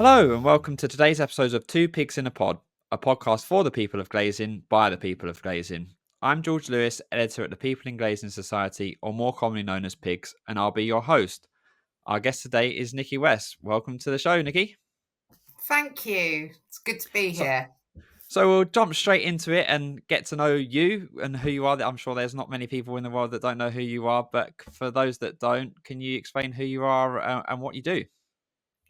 Hello, and welcome to today's episode of Two Pigs in a Pod, a podcast for the people of Glazing by the people of Glazing. I'm George Lewis, editor at the People in Glazing Society, or more commonly known as PiGs, and I'll be your host. Our guest today is Nickie West. Welcome to the show, Nickie. Thank you. It's good to be So, here. so we'll jump straight into it and get to know you and who you are. I'm sure there's not many people in the world that don't know who you are, but for those that don't, can you explain who you are and what you do?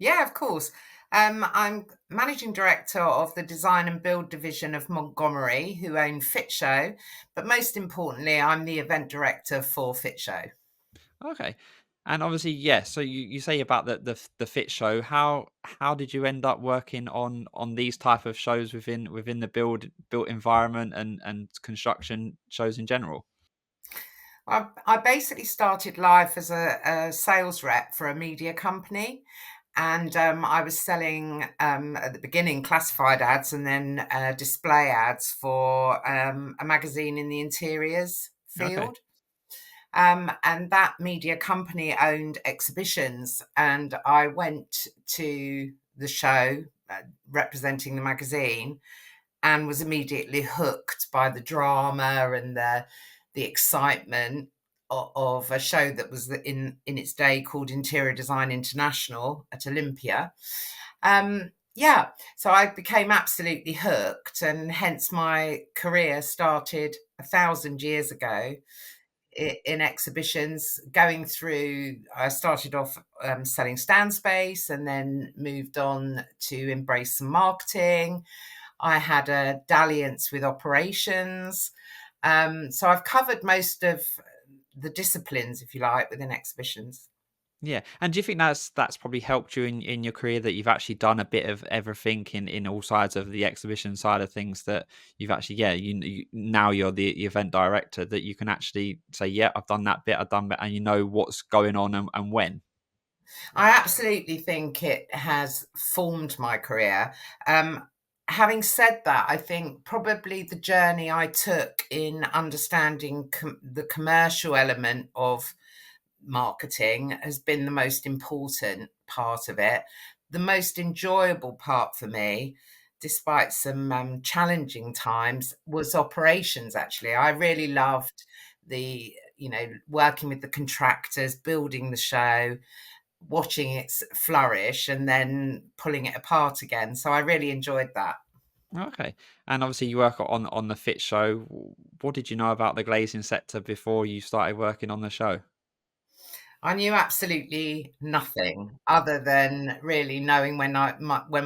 Yeah, of course. I'm managing director of the design and build division of Montgomery, who own Fit Show. But most importantly, I'm the event director for Fit Show. Okay. And obviously, yes. So you say about the fit show. How did you end up working on these type of shows within the built environment and construction shows in general? I basically started life as a sales rep for a media company. And I was selling at the beginning classified ads and then display ads for a magazine in the interiors Okay. field. And that media company owned exhibitions, and I went to the show representing the magazine and was immediately hooked by the drama and the excitement of a show that was in its day called Interior Design International at Olympia. Yeah, so I became absolutely hooked, and hence my career started 1,000 years ago in exhibitions. I started off selling stand space and then moved on to embrace some marketing. I had a dalliance with operations. So I've covered most of the disciplines, if you like, within exhibitions. Yeah. And do you think that's probably helped you in your career that you've actually done a bit of everything in all sides of the exhibition side of things that you've actually now you're the event director that you can actually say, yeah, I've done that bit, I've done that, and you know what's going on and when. I absolutely think it has formed my career. Having said that, I think probably the journey I took in understanding the commercial element of marketing has been the most important part of it. The most enjoyable part for me, despite some challenging times, was operations. Actually, I really loved working with the contractors, building the show, watching it flourish, and then pulling it apart again. So I really enjoyed that. Okay. And obviously you work on the Fit show. What did you know about the glazing sector before you started working on the show? I knew absolutely nothing other than really knowing when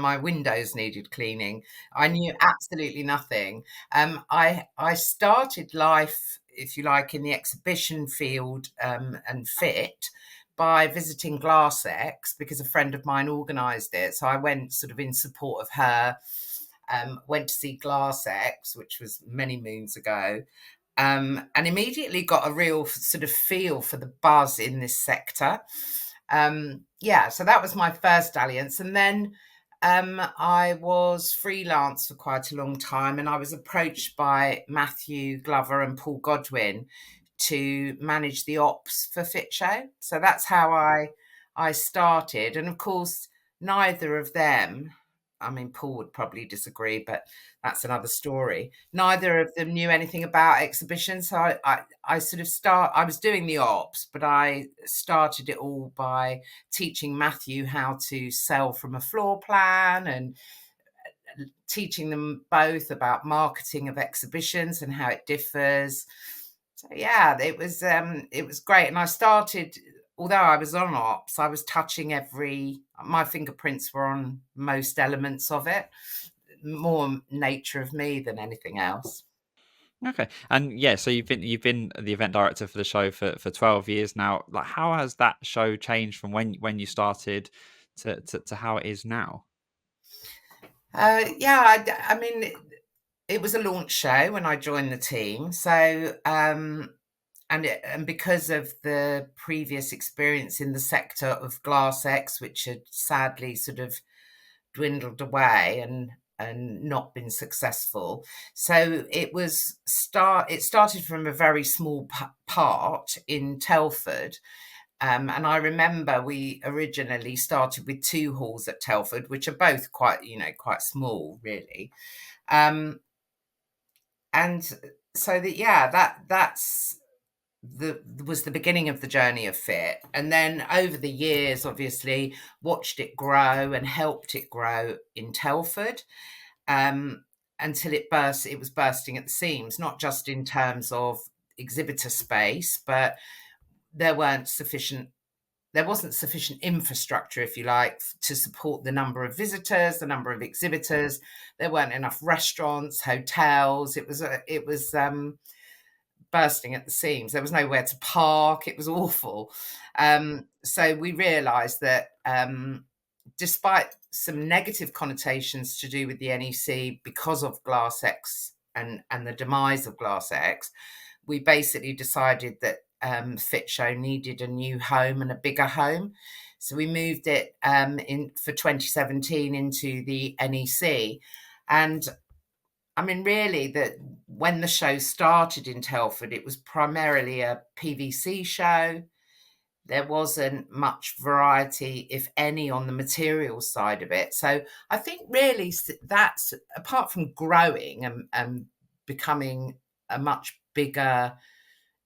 my windows needed cleaning. I knew absolutely nothing. I started life, if you like, in the exhibition field and fit by visiting GlassX because a friend of mine organised it. So I went sort of in support of her. Went to see GlassX, which was many moons ago, and immediately got a real sort of feel for the buzz in this sector. Yeah, so that was my first dalliance. And then I was freelance for quite a long time, and I was approached by Matthew Glover and Paul Godwin to manage the ops for Fit Show. So that's how I started. And of course, neither of them, I mean, Paul would probably disagree, but that's another story. Neither of them knew anything about exhibitions. So I sort of I was doing the ops, but I started it all by teaching Matthew how to sell from a floor plan and teaching them both about marketing of exhibitions and how it differs. So yeah, it was great. And I started, although I was on ops, I was touching my fingerprints were on most elements of it, more nature of me than anything else. Okay. And yeah, so you've been the event director for the show for 12 years now. Like how has that show changed from when you started to how it is now? Yeah, I mean, it was a launch show when I joined the team. So, and because of the previous experience in the sector of Glass X, which had sadly sort of dwindled away and not been successful. So it started from a very small part in Telford, And I remember we originally started with 2 halls at Telford, which are both quite, quite small, really. Um, and so that, yeah, that's the was the beginning of the journey of Fit. And then over the years, obviously, watched it grow and helped it grow in Telford, um, until it was bursting at the seams, not just in terms of exhibitor space, but there weren't sufficient there wasn't sufficient infrastructure, if you like, to support the number of visitors, the number of exhibitors. There weren't enough restaurants, hotels. It was bursting at the seams. There was nowhere to park. It was awful. So we realised that, despite some negative connotations to do with the NEC because of Glass X and the demise of Glass X, we basically decided that, Fit Show needed a new home and a bigger home. So we moved it, in for 2017 into the NEC. And I mean, really, that when the show started in Telford, it was primarily a PVC show. There wasn't much variety, if any, on the materials side of it. So I think really that's, apart from growing and becoming a much bigger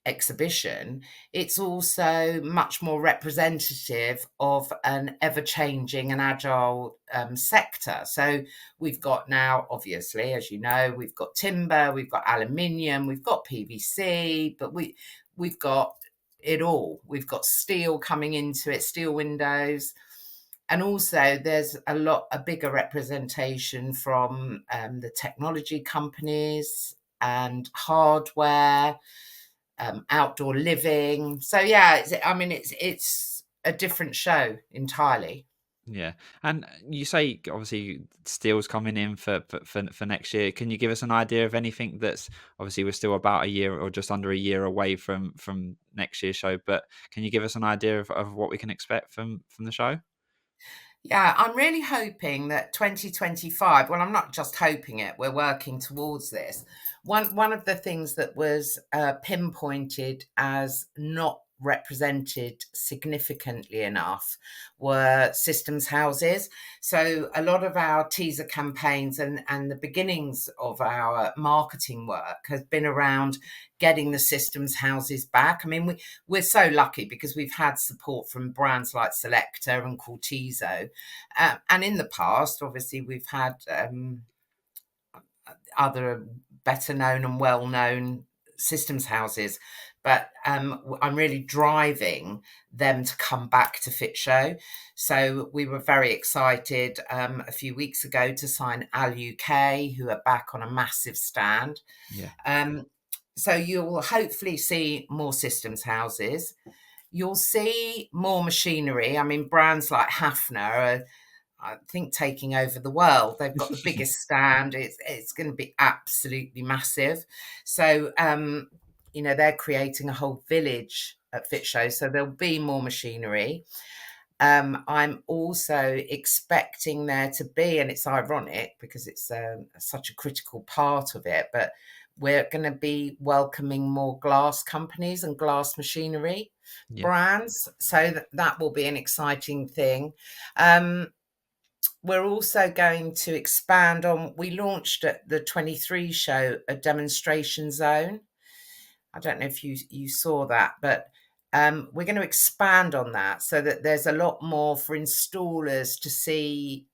exhibition, it's also much more representative of an ever-changing and agile, sector. So we've got now, obviously, as you know, we've got timber, we've got aluminium, we've got PVC, but we've got it all. We've got steel coming into it, steel windows. And also there's a bigger representation from, the technology companies and hardware, outdoor living. So yeah, it's a different show entirely. Yeah, and you say obviously steel's coming in for next year. Can you give us an idea of anything that's obviously we're still about a year or just under a year away from next year's show, but can you give us an idea of what we can expect from the show? Yeah, I'm really hoping that 2025, well, I'm not just hoping it, we're working towards this. One of the things that was, pinpointed as not represented significantly enough were systems houses. So a lot of our teaser campaigns and the beginnings of our marketing work has been around getting the systems houses back. I mean, we're so lucky because we've had support from brands like Selector and Cortizo, and in the past, obviously, we've had, other better known and well known systems houses. But, I'm really driving them to come back to Fit Show. So we were very excited, a few weeks ago to sign Al UK, who are back on a massive stand. Yeah. Um, so you'll hopefully see more systems houses. You'll see more machinery. I mean, brands like Hafner are, I think, taking over the world. They've got the biggest stand. It's going to be absolutely massive. So, they're creating a whole village at Fit Show. So there'll be more machinery. I'm also expecting there to be, and it's ironic because it's, such a critical part of it, but we're going to be welcoming more glass companies and glass machinery Yeah. brands. So that will be an exciting thing. Um, we're also going to expand on, we launched at the 23 show a demonstration zone. I don't know if you saw that, but, we're going to expand on that so that there's a lot more for installers to see,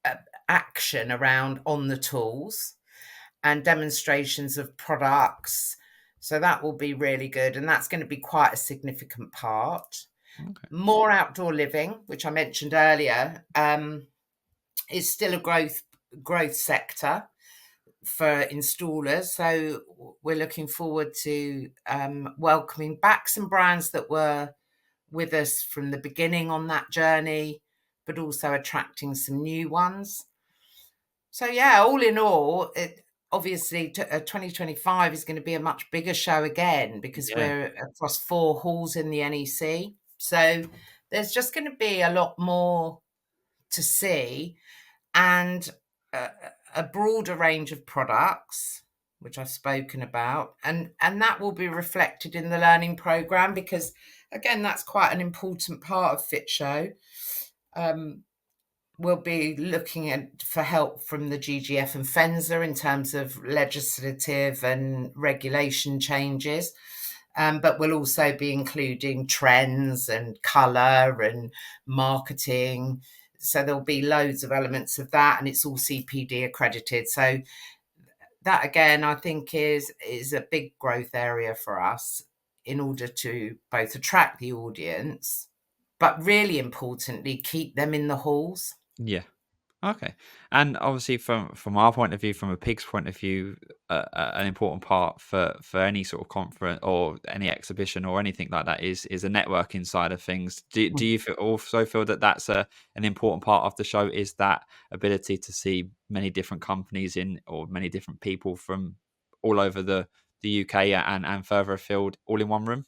uh, action around on the tools and demonstrations of products. So that will be really good. And that's going to be quite a significant part. Okay. More outdoor living, which I mentioned earlier, is still a growth sector for installers. So we're looking forward to, welcoming back some brands that were with us from the beginning on that journey, but also attracting some new ones. So yeah, all in all, it obviously 2025 is going to be a much bigger show again because Yeah. we're across 4 halls in the NEC. So there's just going to be a lot more to see, and a, a broader range of products which I've spoken about, and that will be reflected in the learning program because Again, that's quite an important part of Fit Show. Um, we'll be looking at for help from the GGF and FENSA in terms of legislative and regulation changes. But we'll also be including trends and colour and marketing. So there'll be loads of elements of that, and it's all CPD accredited. So that again, I think is a big growth area for us in order to both attract the audience, but really importantly, keep them in the halls. Yeah. Okay, and obviously from our point of view, from a pig's point of view, an important part for any sort of conference or any exhibition or anything like that is a networking side of things. Do you also feel that that's an important part of the show? Is that ability to see many different companies in or many different people from all over the UK and further afield, all in one room?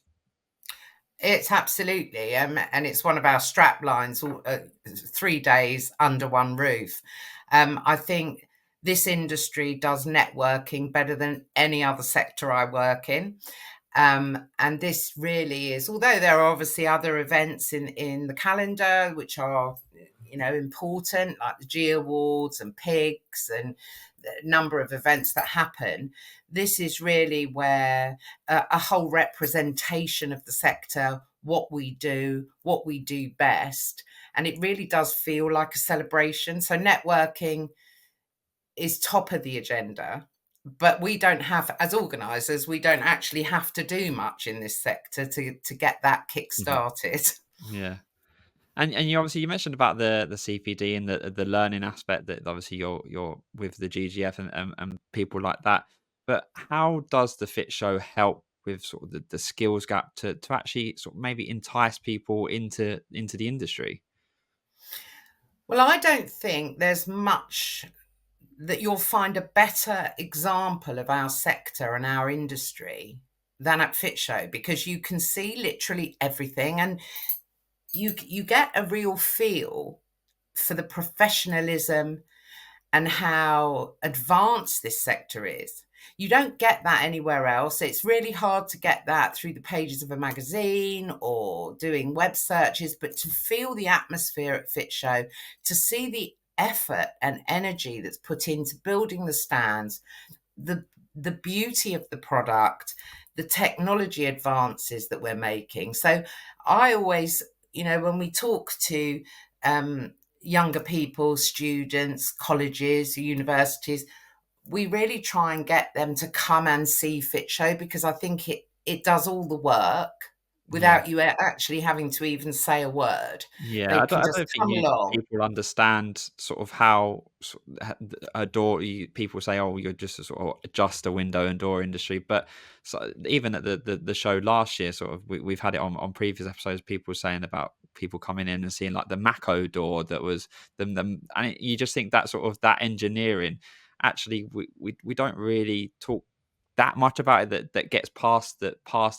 It's absolutely, and it's one of our strap lines, 3 days under one roof. I think this industry does networking better than any other sector I work in. And this really is, although there are obviously other events in the calendar which are, important, like the G Awards and PiGs and a number of events that happen. This is really where a whole representation of the sector, what we do best, and it really does feel like a celebration. So networking is top of the agenda, but we don't have, as organisers, we don't actually have to do much in this sector to get that kick Mhm. started. Yeah. And you obviously you mentioned about the CPD and the learning aspect that obviously you're with the GGF and people like that. But how does the Fit Show help with sort of the skills gap to actually sort of maybe entice people into the industry? Well, I don't think there's much that you'll find a better example of our sector and our industry than at Fit Show, because you can see literally everything, and you get a real feel for the professionalism and how advanced this sector is. You don't get that anywhere else. It's really hard to get that through the pages of a magazine or doing web searches, but to feel the atmosphere at Fit Show, to see the effort and energy that's put into building the stands, the the beauty of the product, the technology advances that we're making. So I always, when we talk to younger people, students, colleges, universities, we really try and get them to come and see Fit Show, because I think it does all the work Yeah. without you actually having to even say a word. Yeah, They I don't can I just don't think come you along. people understand sort of how a door people say, "Oh, you're just a sort of just a window and door industry." But so even at the show last year, sort of we've had it on previous episodes, people saying about people coming in and seeing like the Mako door that was them and you just think that sort of that engineering actually we don't really talk that much about it that gets past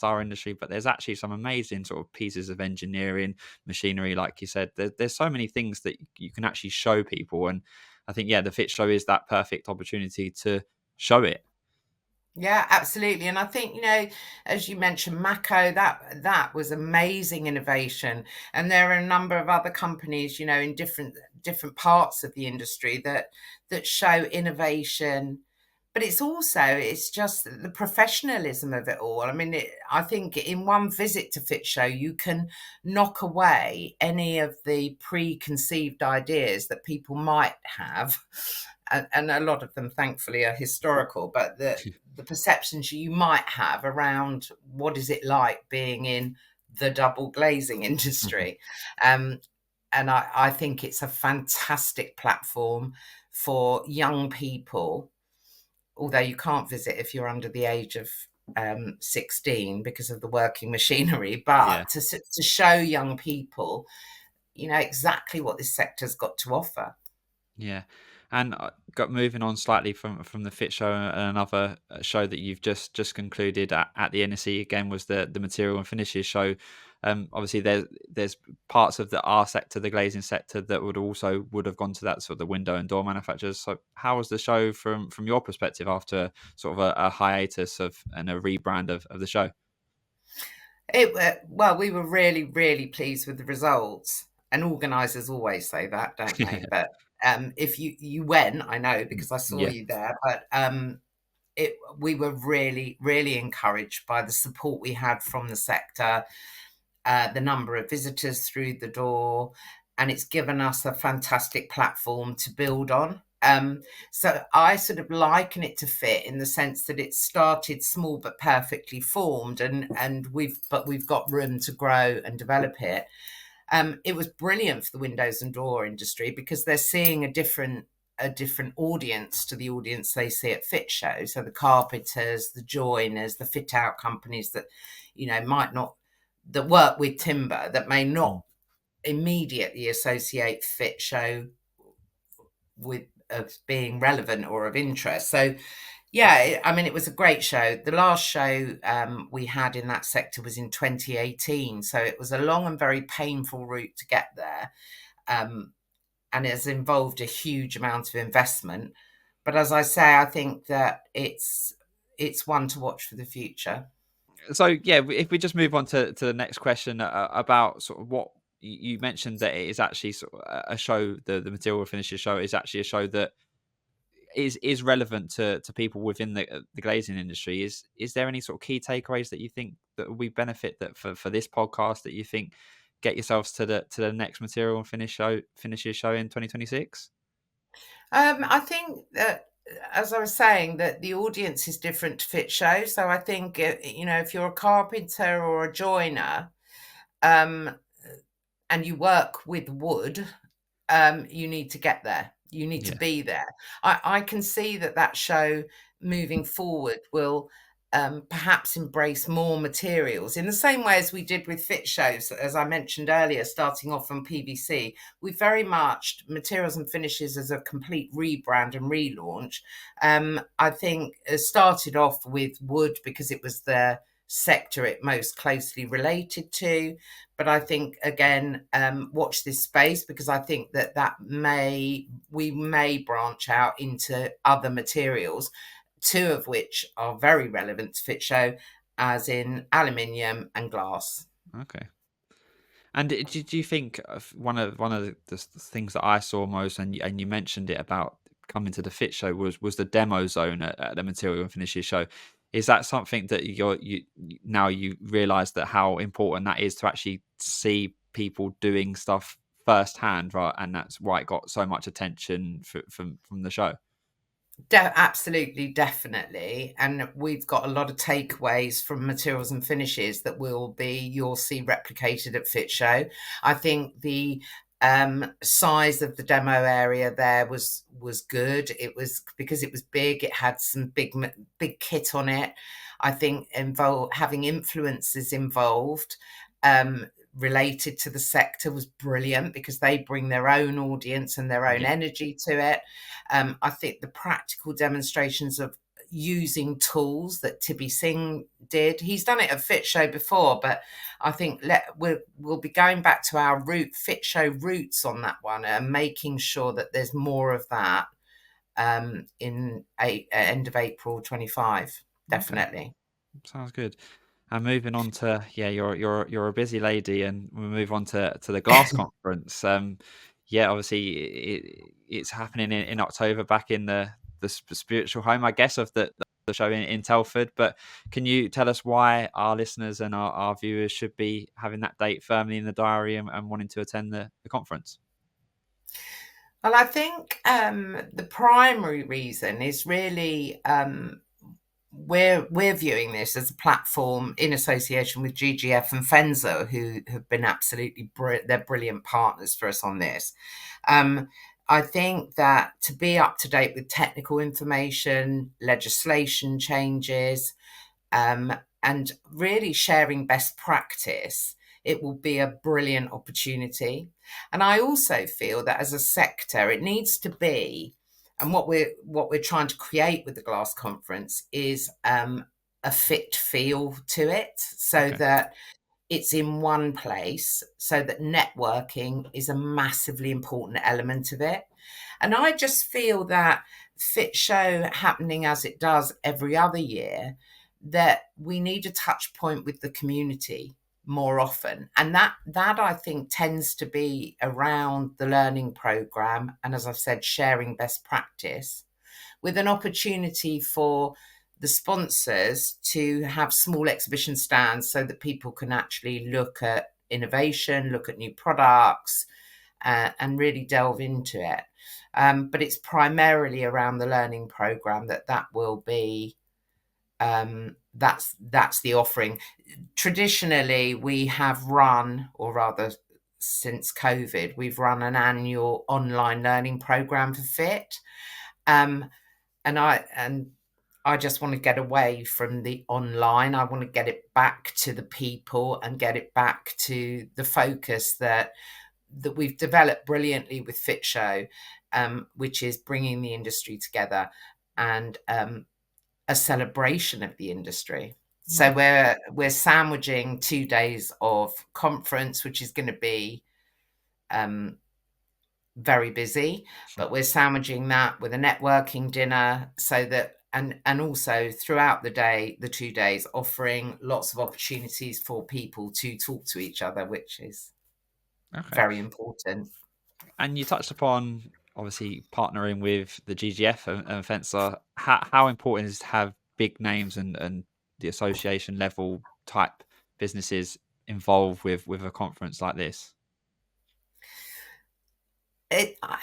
our industry, but there's actually some amazing sort of pieces of engineering machinery, like you said. There's so many things that you can actually show people, and I think the Fit Show is that perfect opportunity to show it. Yeah, absolutely. And I think, as you mentioned, Mako, that was amazing innovation. And there are a number of other companies, in different parts of the industry that show innovation. But it's just the professionalism of it all. I mean, I think in one visit to Fit Show, you can knock away any of the preconceived ideas that people might have. And a lot of them, thankfully, are historical, but the perceptions you might have around what is it like being in the double glazing industry. Um, and I think it's a fantastic platform for young people, although you can't visit if you're under the age of 16 because of the working machinery, Yeah. but to show young people, exactly what this sector's got to offer. Yeah, and got moving on slightly from the Fit Show, another show that you've just concluded at the NSE again was the Material and Finishes show. Obviously, there's parts of the R sector, the glazing sector, that would have gone to that sort of the window and door manufacturers. So, how was the show from your perspective after sort of a hiatus of and a rebrand of the show? Well, we were really, really pleased with the results, and organisers always say that, don't they? But if you went, I know because I saw Yeah. you there. But we were really, really encouraged by the support we had from the sector, the number of visitors through the door, and it's given us a fantastic platform to build on. So I sort of liken it to fit in the sense that it started small but perfectly formed, and we've got room to grow and develop it. It was brilliant for the windows and door industry because they're seeing a different audience to the audience they see at Fit Show. So the carpenters, the joiners, the fit out companies that might not that work with timber that may Mm. not immediately associate Fit Show with of being relevant or of interest. So yeah, I mean, it was a great show. The last show we had in that sector was in 2018. So it was a long and very painful route to get there. Um, and it has involved a huge amount of investment. But as I say, I think that it's one to watch for the future. So yeah, if we just move on to the next question about sort of what you mentioned, that it is actually sort of a show, the material finishes show is actually a show that is relevant to people within the glazing industry. Is there any sort of key takeaways that you think that we benefit that for this podcast that you think get yourselves to the next material and finishes show in 2026? I think that, as I was saying, that the audience is different to Fit Show. So I think, if you're a carpenter or a joiner, um, and you work with wood, you need to get there. You need to Yeah. be there. I can see that show moving forward will perhaps embrace more materials in the same way as we did with Fit Shows, as I mentioned earlier, starting off on PVC. We very much materials and finishes as a complete rebrand and relaunch. I think it started off with wood because it was the sector it most closely related to, but I think again, watch this space because I think we may branch out into other materials, two of which are very relevant to Fit Show, as in aluminium and glass. Okay. And did you think of one of the things that I saw most, and you mentioned it about coming to the Fit Show, was the demo zone at the Material and Finishes show? Is that something that now you realise that how important that is to actually see people doing stuff firsthand, right? And that's why it got so much attention from the show. Absolutely, definitely. And we've got a lot of takeaways from materials and finishes that you'll see replicated at Fit Show. I think the size of the demo area there was good. It was because it was big. It had some big kit on it. I think having influencers involved. Um, Related to the sector was brilliant because they bring their own audience and their own Yeah. energy to it. I think the practical demonstrations of using tools that Tibby Singh did. He's done it at Fit Show before, but I think we'll be going back to our Fit Show roots on that one and making sure that there's more of that end of April 25. Okay. Definitely. Sounds good. And moving on to, yeah, you're a busy lady, and we move on to the glass conference. Yeah, obviously it's happening in October, back in the spiritual home, I guess, of the show in Telford. But can you tell us why our listeners and our viewers should be having that date firmly in the diary and wanting to attend the conference? Well, I think the primary reason is really we're viewing this as a platform in association with GGF and Fenzo, who have been absolutely they're brilliant partners for us on this. Um, I think that to be up to date with technical information, legislation changes, um, and really sharing best practice, it will be a brilliant opportunity. And I also feel that as a sector, it needs to be, and what we're trying to create with the Glass Conference is a fit feel to it, so Okay. that it's in one place, so that networking is a massively important element of it. And I just feel that Fit Show happening as it does every other year, that we need a touch point with the community more often, and that I think tends to be around the learning program, and as I've said, sharing best practice, with an opportunity for the sponsors to have small exhibition stands so that people can actually look at innovation, look at new products, and really delve into it. But it's primarily around the learning program that will be, that's the offering. Traditionally, we have run, or rather, since COVID, we've run an annual online learning program for Fit, um, and I just want to get away from the online. I want to get it back to the people and get it back to the focus that we've developed brilliantly with Fit Show, which is bringing the industry together, and a celebration of the industry. So Nice. we're sandwiching 2 days of conference, which is going to be um, very busy, but we're sandwiching that with a networking dinner, so that, and also throughout the day, the 2 days, offering lots of opportunities for people to talk to each other, which is Okay. very important. And you touched upon obviously partnering with the GGF and Fencer. How important is to have big names and the association level type businesses involved with a conference like this?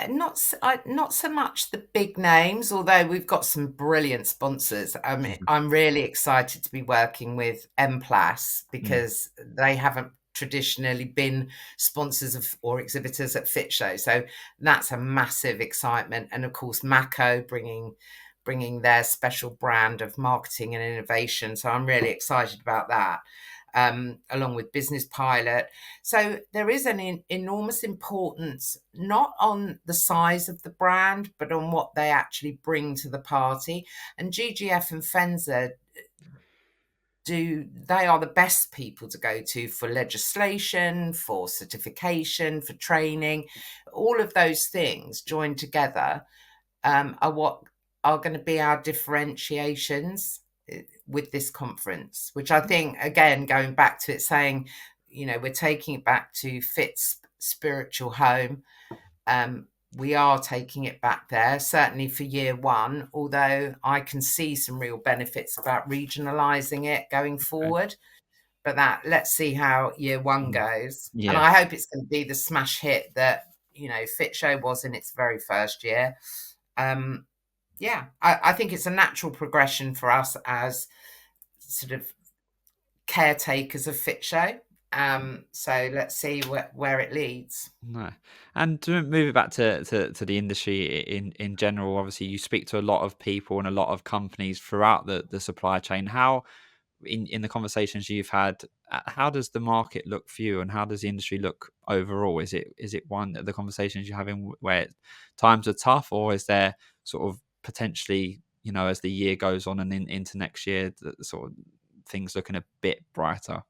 Not so much the big names, although we've got some brilliant sponsors. Mhm. I'm really excited to be working with MPLAS, Mm, because they haven't traditionally been sponsors of or exhibitors at Fit Show, so that's a massive excitement. And of course, Mako bringing their special brand of marketing and innovation. So I'm really excited about that, along with Business Pilot. So there is an enormous importance, not on the size of the brand, but on what they actually bring to the party. And GGF and Fenza, they are the best people to go to for legislation, for certification, for training. All of those things joined together, are what are going to be our differentiations, with this conference, which I think, again, going back to it, saying, we're taking it back to Fit's spiritual home. Um, we are taking it back there, certainly for year one, although I can see some real benefits about regionalising it going okay. forward. But let's see how year one Mm, goes. And yeah. I hope it's going to be the smash hit that, Fit Show was in its very first year. Um, yeah, I think it's a natural progression for us as sort of caretakers of Fit Show. So let's see where it leads. No. And to move it back to the industry in general, obviously you speak to a lot of people and a lot of companies throughout the supply chain. How in the conversations you've had, how does the market look for you, and how does the industry look overall? Is it one of the conversations you're having where times are tough, or is there sort of potentially, as the year goes on and into next year, the sort of things looking a bit brighter?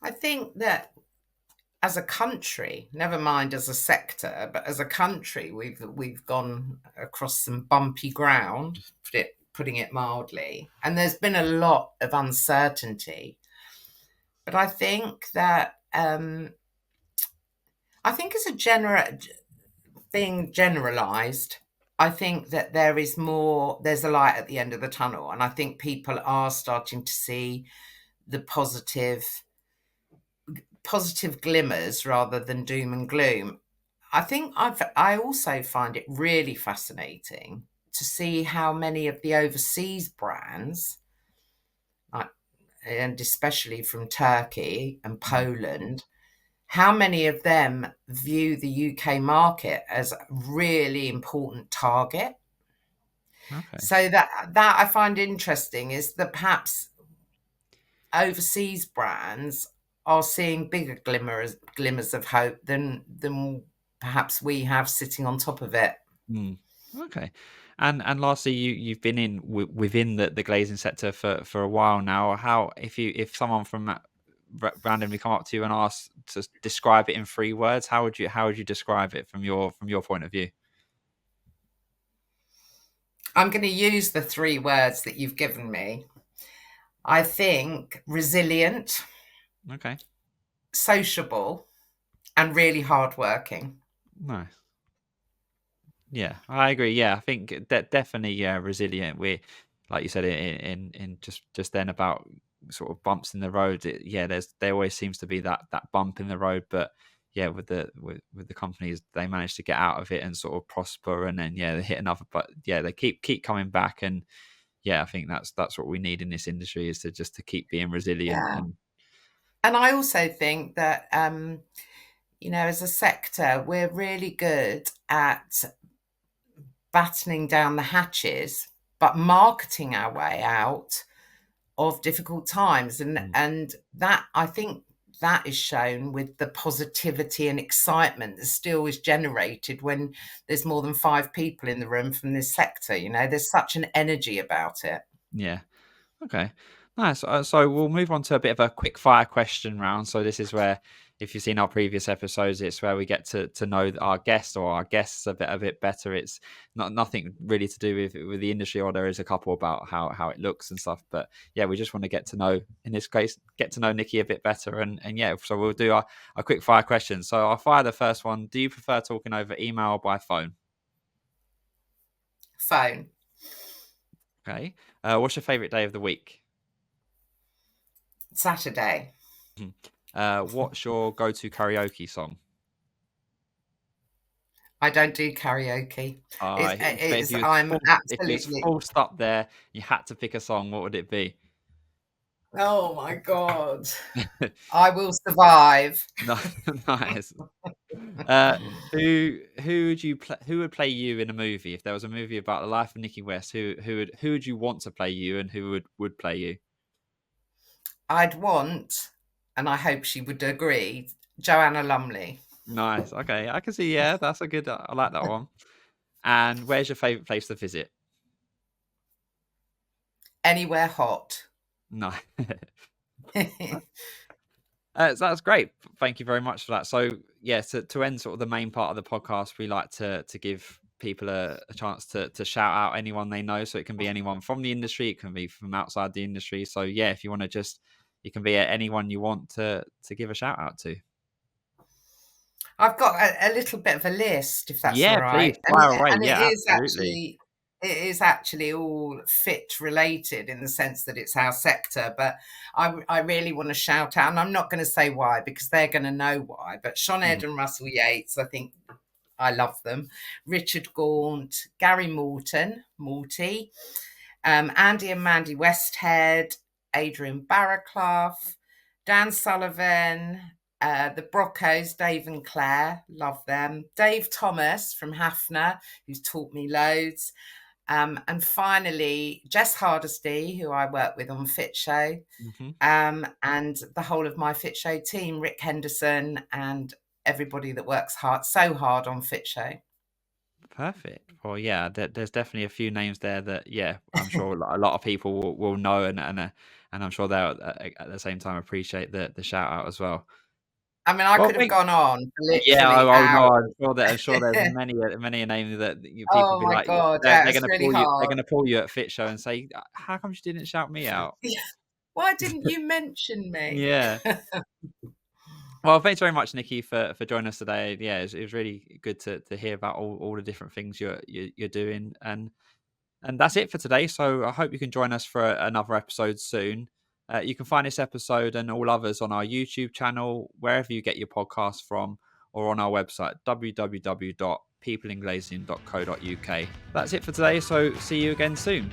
I think that as a country, never mind as a sector, but as a country, we've gone across some bumpy ground, putting it mildly, and there's been a lot of uncertainty. But I think that, I think as a being generalized, I think that there's a light at the end of the tunnel. And I think people are starting to see the positive glimmers rather than doom and gloom. I also find it really fascinating to see how many of the overseas brands, like, and especially from Turkey and Mm, Poland, how many of them view the UK market as a really important target. okay. So that I find interesting, is that perhaps overseas brands are seeing bigger glimmers of hope than perhaps we have sitting on top of it. Mm. Okay. And lastly, you've been within the glazing sector for a while now. How if someone from that randomly come up to you and ask to describe it in 3 words, how would you describe it from your point of view? I'm going to use the 3 words that you've given me. I think resilient, Okay. sociable, and really hardworking. Nice. Yeah, I agree. Yeah, I think that definitely, yeah, resilient. We, like you said, in just then about sort of bumps in the road. Yeah, there always seems to be that bump in the road, but yeah, with the companies, they manage to get out of it and sort of prosper, and then yeah, they hit another. But yeah, they keep coming back, and yeah, I think that's what we need in this industry, is to just to keep being resilient. Yeah. And And I also think that, as a sector, we're really good at battening down the hatches, but marketing our way out of difficult times. And mm, and that, I think, that is shown with the positivity and excitement that still is generated when there's more than 5 people in the room from this sector. There's such an energy about it. yeah. Okay, nice. So we'll move on to a bit of a quick fire question round. So this is where, if you've seen our previous episodes, it's where we get to know our guest or our guests a bit better. It's nothing really to do with the industry, or there is a couple about how it looks and stuff. But yeah, we just want to get to know, in this case, get to know Nickie a bit better. And yeah, so we'll do our quick fire questions. So I'll fire the first one. Do you prefer talking over email or by phone? Phone. Okay. What's your favorite day of the week? Saturday. What's your go-to karaoke song? I don't do karaoke. But if It's you was I'm if you was absolutely. forced up there, you had to pick a song, what would it be? Oh my God. I will survive. No, nice. Uh, who would play you in a movie? If there was a movie about the life of Nickie West, who would you want to play you, and who would play you? I'd want, and I hope she would agree, Joanna Lumley. Nice. Okay, I can see. Yeah, that's a good. I like that one. And where's your favorite place to visit? Anywhere hot. No. So that's great. Thank you very much for that. So, yeah, to end sort of the main part of the podcast, we like to give people a chance to shout out anyone they know. So it can be anyone from the industry, it can be from outside the industry. So yeah, if you want to just, you can be anyone you want to give a shout out to. I've got a little bit of a list, if that's all Yeah, please right. And fire away. and Yeah, absolutely. it is actually all fit related in the sense that it's our sector. But I really want to shout out, and I'm not going to say why because they're going to know why. But Sean Mm, Ed and Russell Yates, I think I love them. Richard Gaunt, Gary Morty, Andy and Mandy Westhead, Adrian Barraclough, Dan Sullivan, the Broccos, Dave and Claire, love them. Dave Thomas from Hafner, who's taught me loads. And finally, Jess Hardesty, who I work with on Fit Show, mhm. and the whole of my Fit Show team, Rick Henderson, and everybody that works so hard on Fit Show. Perfect. Well, yeah, there's definitely a few names there that, yeah, I'm sure a lot of people will know, and I'm sure they'll at the same time appreciate the shout out as well. I mean, I Well, could have thank gone on for Yeah, literally oh no, hours. I'm sure there's many a name that people Oh be my like, God, they're yeah, it's gonna really pull you, they're hard. gonna pull you at Fit Show and say, "How come you didn't shout me out?" Why didn't you mention me? Yeah. Well, thanks very much, Nickie, for joining us today. Yeah, it was really good to hear about all the different things you're doing, and that's it for today. So I hope you can join us for another episode soon. You can find this episode and all others on our YouTube channel, wherever you get your podcasts from, or on our website, www.peopleinglazing.co.uk. That's it for today. So see you again soon.